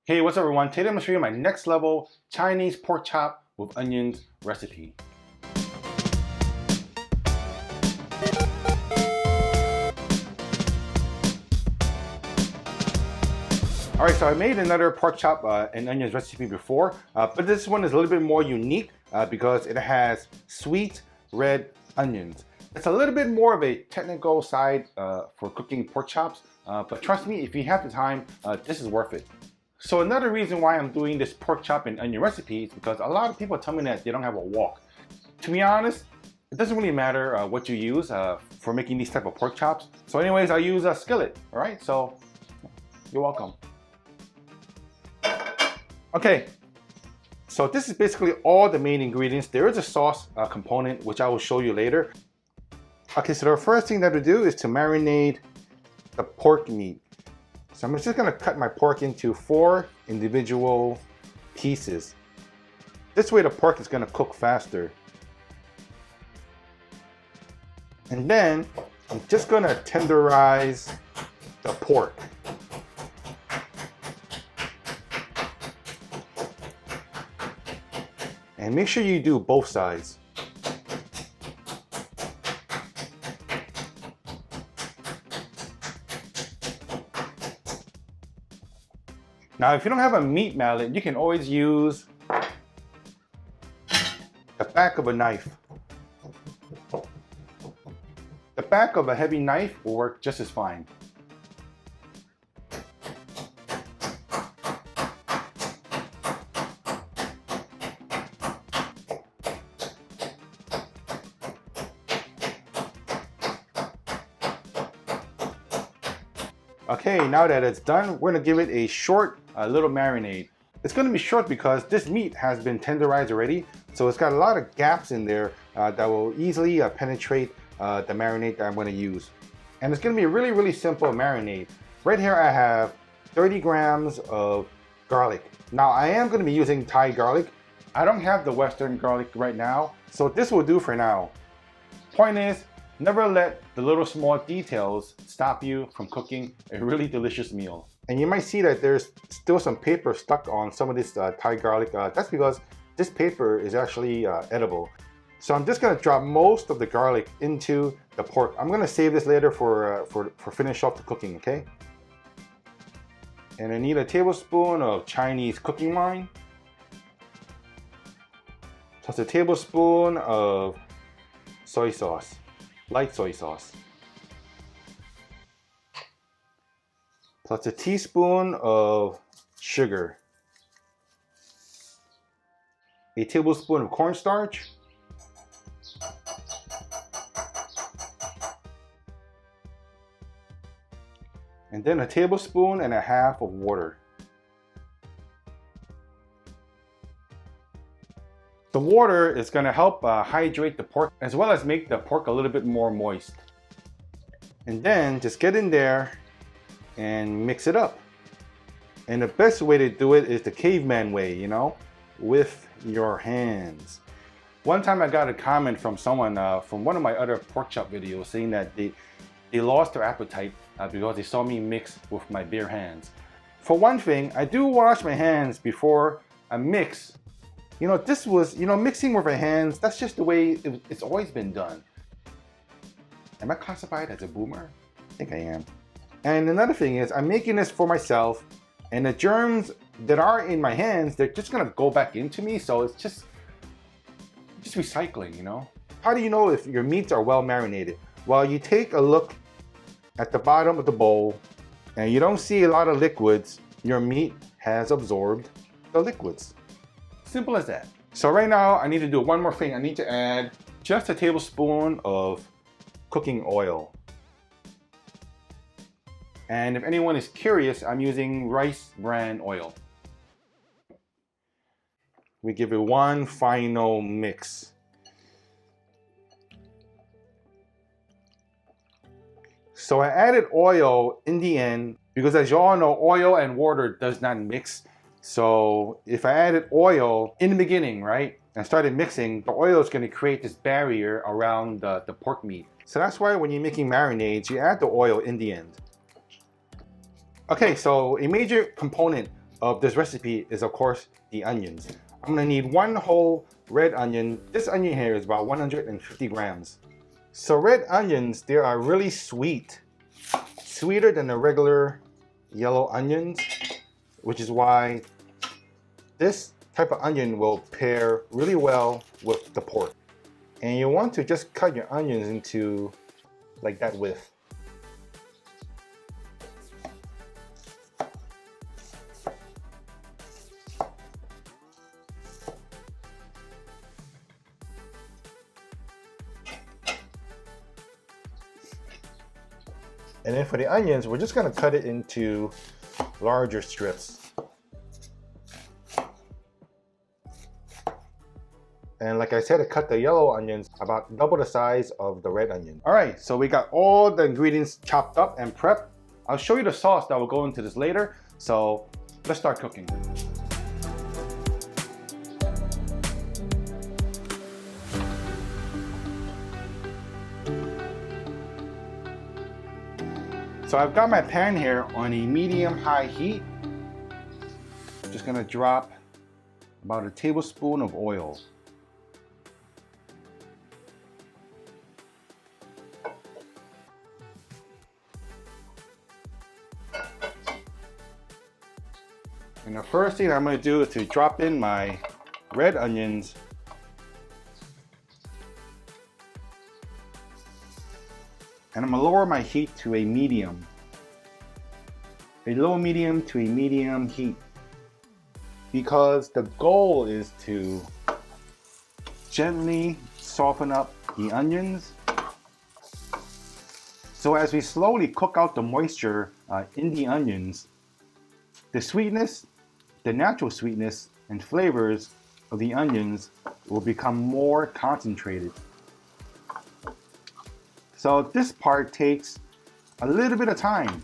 Hey, what's up everyone? Today I'm going to show you my next level Chinese pork chop with onions recipe. Alright, so I made another pork chop and onions recipe before, but this one is a little bit more unique because it has sweet red onions. It's a little bit more of a technical side for cooking pork chops, but trust me, if you have the time, this is worth it. So another reason why I'm doing this pork chop and onion recipe is because a lot of people tell me that they don't have a wok. To be honest, it doesn't really matter what you use for making these type of pork chops. So anyways, I use a skillet, all right? So you're welcome. Okay, so this is basically all the main ingredients. There is a sauce component, which I will show you later. Okay, so the first thing that we do is to marinate the pork meat. So I'm just gonna cut my pork into 4 individual pieces. This way the pork is gonna cook faster. And then I'm just gonna tenderize the pork. And make sure you do both sides. Now, if you don't have a meat mallet, you can always use the back of a knife. The back of a heavy knife will work just as fine. Okay, now that it's done, we're gonna give it a short little marinade. It's gonna be short because this meat has been tenderized already, so it's got a lot of gaps in there that will easily penetrate the marinade that I'm gonna use. And it's gonna be a really simple marinade. Right here I have 30 grams of garlic. Now I am gonna be using Thai garlic. I don't have the Western garlic right now, so this will do for now. Point is, never let the little small details stop you from cooking a really delicious meal. And you might see that there's still some paper stuck on some of this Thai garlic. That's because this paper is actually edible. So I'm just gonna drop most of the garlic into the pork. I'm gonna save this later for finish off the cooking, okay? And I need a tablespoon of Chinese cooking wine, plus a tablespoon of soy sauce. Light soy sauce, plus a teaspoon of sugar, a tablespoon of cornstarch, and then a tablespoon and a half of water. The water is going to help hydrate the pork as well as make the pork a little bit more moist. And then just get in there and mix it up. And the best way to do it is the caveman way, you know, with your hands. One time I got a comment from someone from one of my other pork chop videos saying that they lost their appetite because they saw me mix with my bare hands. For one thing, I do wash my hands before I mix. You know, this was, mixing with our hands, that's just the way it's always been done. Am I classified as a boomer? I think I am. And another thing is, I'm making this for myself, and the germs that are in my hands, they're just gonna go back into me, so it's just recycling, you know? How do you know if your meats are well marinated? Well, you take a look at the bottom of the bowl, and you don't see a lot of liquids. Your meat has absorbed the liquids. Simple as that. So right now I need to do one more thing. I need to add just a tablespoon of cooking oil. And if anyone is curious, I'm using rice bran oil. We give it one final mix. So I added oil in the end because, as you all know, oil and water does not mix. So if I added oil in the beginning, right, and started mixing, the oil is going to create this barrier around the pork meat. So that's why when you're making marinades, you add the oil in the end. Okay, so a major component of this recipe is, of course, the onions. I'm gonna need 1 whole red onion. This onion here is about 150 grams. So red onions, they are really sweet, sweeter than the regular yellow onions, which is why this type of onion will pair really well with the pork. And you want to just cut your onions into like that width. And then for the onions, we're just gonna cut it into larger strips. And like I said, I cut the yellow onions about double the size of the red onion. All right, so we got all the ingredients chopped up and prepped. I'll show you the sauce that will go into this later. So let's start cooking. So I've got my pan here on a medium-high heat. I'm just gonna drop about a tablespoon of oil. And the first thing I'm gonna do is to drop in my red onions. And I'm gonna lower my heat to a medium. A low medium to a medium heat. Because the goal is to gently soften up the onions. So as we slowly cook out the moisture in the onions, the sweetness, the natural sweetness and flavors of the onions will become more concentrated. So this part takes a little bit of time.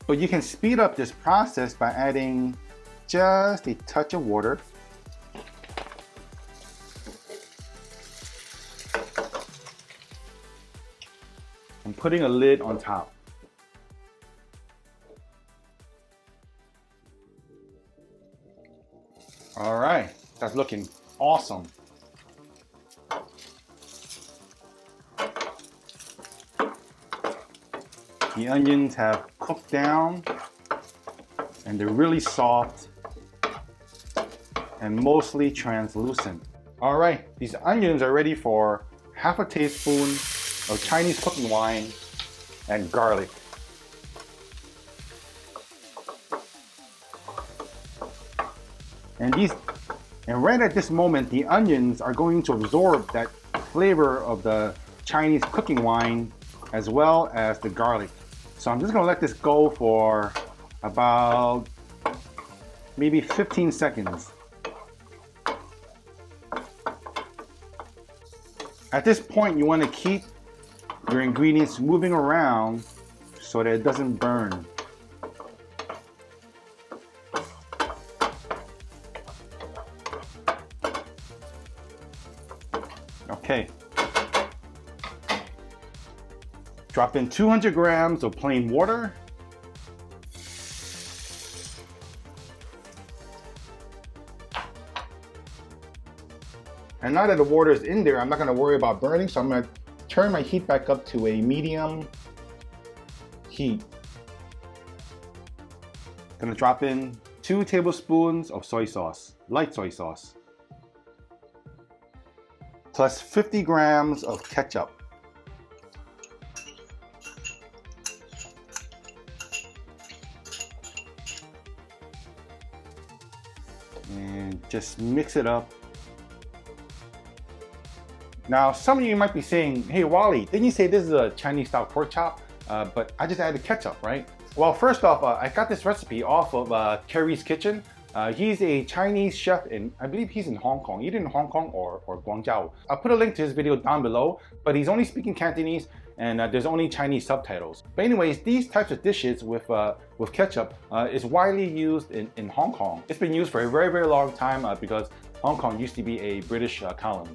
But you can speed up this process by adding just a touch of water. And putting a lid on top. All right, that's looking awesome. The onions have cooked down and they're really soft and mostly translucent. All right, these onions are ready for half a teaspoon of Chinese cooking wine and garlic. And right at this moment, the onions are going to absorb that flavor of the Chinese cooking wine as well as the garlic. So I'm just gonna let this go for about maybe 15 seconds. At this point, you wanna keep your ingredients moving around so that it doesn't burn. Okay. Drop in 200 grams of plain water. And now that the water is in there, I'm not gonna worry about burning, so I'm gonna turn my heat back up to a medium heat. Gonna drop in 2 tablespoons of soy sauce, light soy sauce, plus 50 grams of ketchup. And just mix it up. Now, some of you might be saying, hey Wally, didn't you say this is a Chinese style pork chop? But I just added ketchup, right? Well, first off, I got this recipe off of Kerry's Kitchen. He's a Chinese chef in, I believe he's in Hong Kong, either in Hong Kong or Guangzhou. I'll put a link to his video down below, but he's only speaking Cantonese and there's only Chinese subtitles. But anyways, these types of dishes with ketchup is widely used in Hong Kong. It's been used for a very, very long time because Hong Kong used to be a British colony.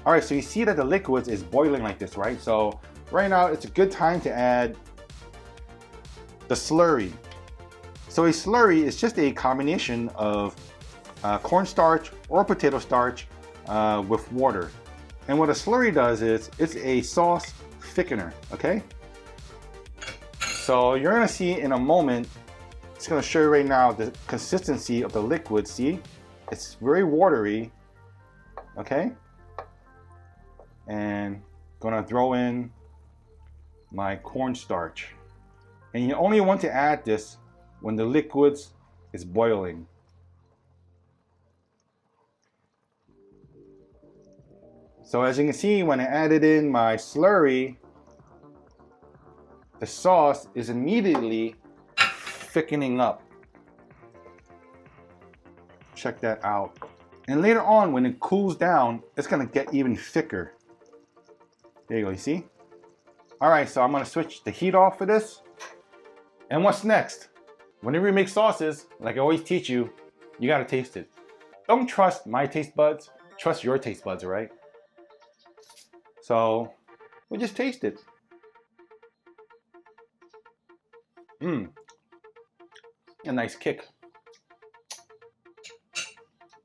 All right, so you see that the liquids is boiling like this, right? So right now it's a good time to add the slurry. So a slurry is just a combination of cornstarch or potato starch with water. And what a slurry does is it's a sauce thickener, okay? So you're gonna see in a moment, it's gonna show you right now the consistency of the liquid. See, it's very watery, okay? And gonna throw in my cornstarch. And you only want to add this when the liquids is boiling. So as you can see, when I added in my slurry, the sauce is immediately thickening up. Check that out. And later on, when it cools down, it's gonna get even thicker. There you go, you see? All right, so I'm gonna switch the heat off for this. And what's next? Whenever you make sauces, like I always teach you, you gotta taste it. Don't trust my taste buds, trust your taste buds, all right? So we'll just taste it. A nice kick.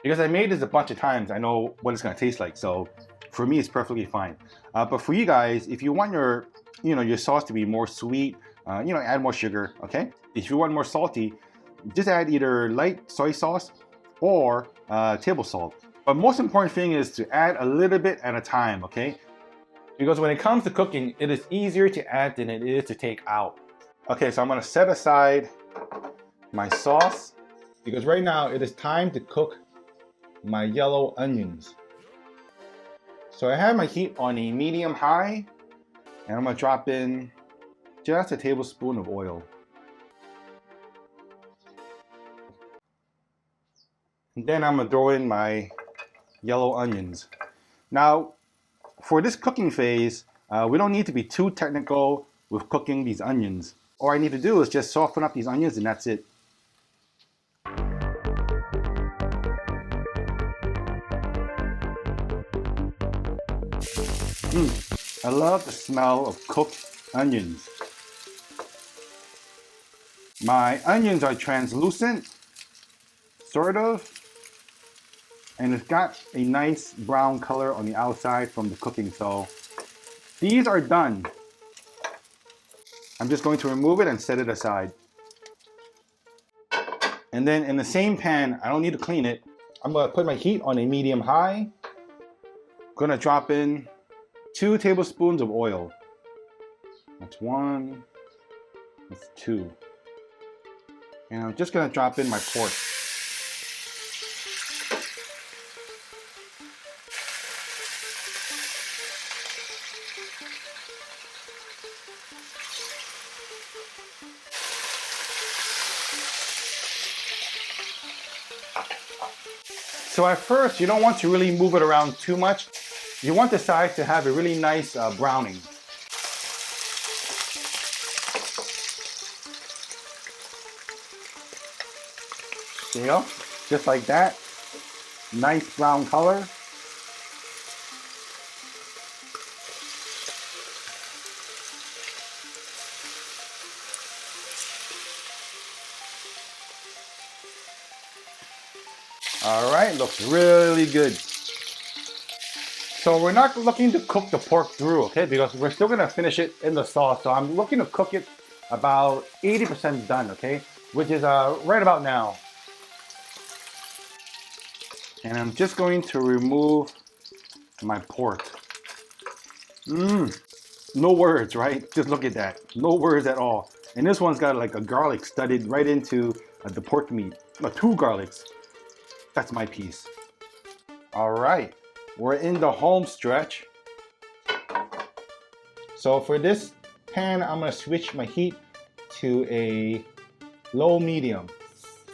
Because I made this a bunch of times, I know what it's gonna taste like. So for me, it's perfectly fine. But for you guys, if you want your, your sauce to be more sweet, add more sugar. Okay. If you want more salty, just add either light soy sauce or table salt. But most important thing is to add a little bit at a time. Okay. Because when it comes to cooking, it is easier to add than it is to take out. Okay, so I'm gonna set aside my sauce because right now it is time to cook my yellow onions. So I have my heat on a medium high and I'm gonna drop in just a tablespoon of oil. And then I'm gonna throw in my yellow onions. Now, for this cooking phase, we don't need to be too technical with cooking these onions. All I need to do is just soften up these onions and that's it. I love the smell of cooked onions. My onions are translucent, sort of, and it's got a nice brown color on the outside from the cooking. So these are done. I'm just going to remove it and set it aside. And then in the same pan, I don't need to clean it. I'm gonna put my heat on a medium high. Gonna drop in 2 tablespoons of oil. That's 1, that's 2. And I'm just gonna drop in my pork. So at first, you don't want to really move it around too much. You want the sides to have a really nice browning. There you go, just like that. Nice brown color. All right, looks really good. So we're not looking to cook the pork through, okay? Because we're still gonna finish it in the sauce. So I'm looking to cook it about 80% done, okay? Which is right about now. And I'm just going to remove my pork. No words, right? Just look at that. No words at all. And this one's got like a garlic studded right into the pork meat. 2 garlics. That's my piece. All right, we're in the home stretch. So for this pan, I'm gonna switch my heat to a low medium.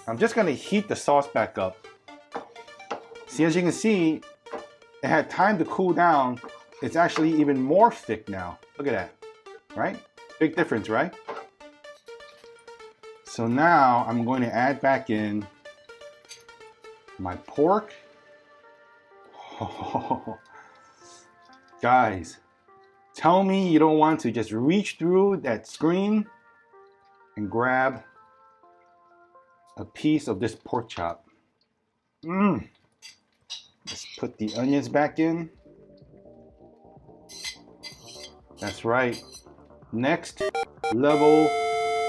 I'm just gonna heat the sauce back up. See, as you can see, it had time to cool down. It's actually even more thick now. Look at that, right? Big difference, right? So now I'm going to add back in my pork. Oh, guys, tell me you don't want to just reach through that screen and grab a piece of this pork chop. Let's put the onions back in. That's right. Next level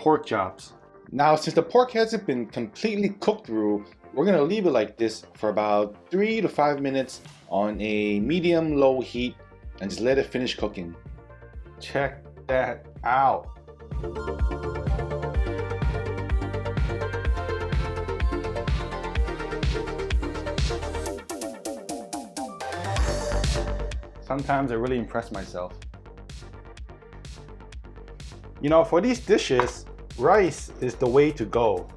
pork chops. Now, since the pork hasn't been completely cooked through, we're gonna leave it like this for about 3 to 5 minutes on a medium-low heat and just let it finish cooking. Check that out. Sometimes I really impress myself. You know, for these dishes, rice is the way to go.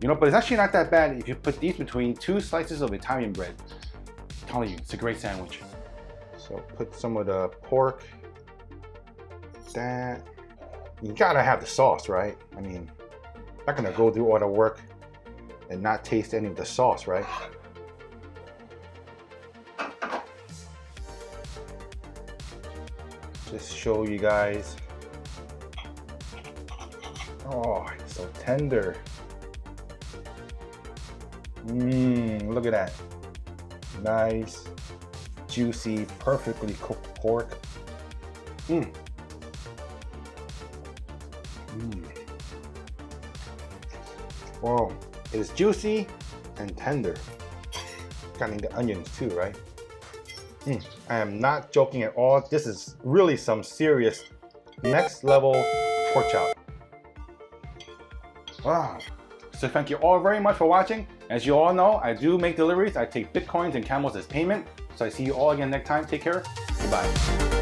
You know, but it's actually not that bad if you put these between 2 slices of Italian bread. I'm telling you, it's a great sandwich. So put some of the pork. That. You gotta have the sauce, right? I mean, I'm not gonna go do all the work and not taste any of the sauce, right? Just show you guys. Oh, it's so tender. Look at that. Nice, juicy, perfectly cooked pork. Wow, it is juicy and tender. Gotta need the onions too, right? I am not joking at all. This is really some serious next level pork chop. Wow. So thank you all very much for watching. As you all know, I do make deliveries. I take Bitcoins and Camels as payment. So I see you all again next time. Take care. Goodbye.